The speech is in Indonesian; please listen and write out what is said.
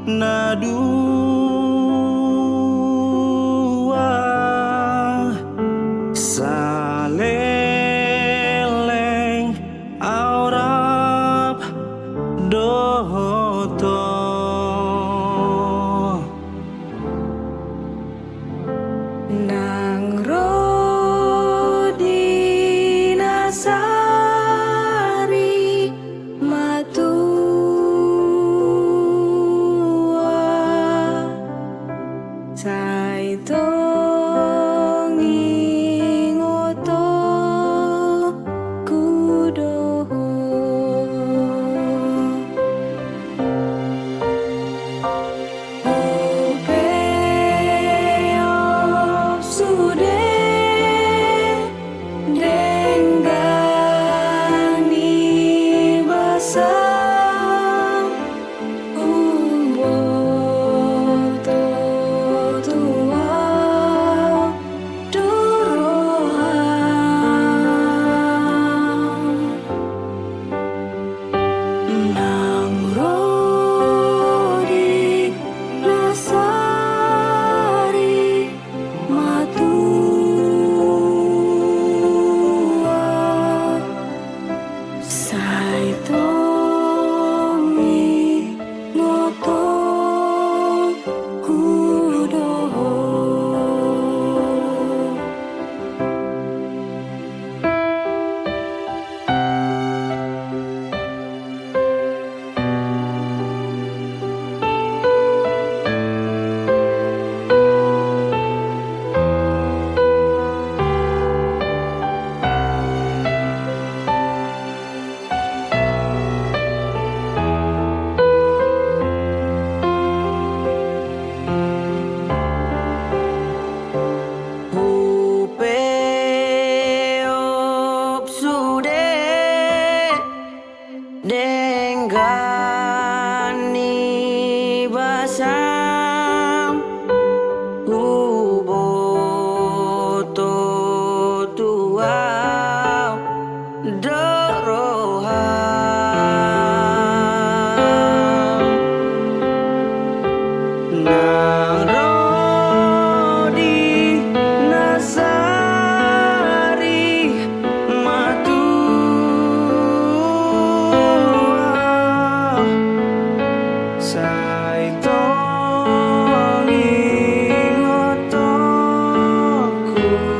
Nadua saleleng aurap doto nang rodi nasari matua saito ngingoto kudoho Opeop sude denggani basam umboto tua dorohan nang rodi nasari matua saito ngoto kudoho Upeop sude denggani basam uboto tua dorohan nang rodi nasari matua saito ngingoto kudoho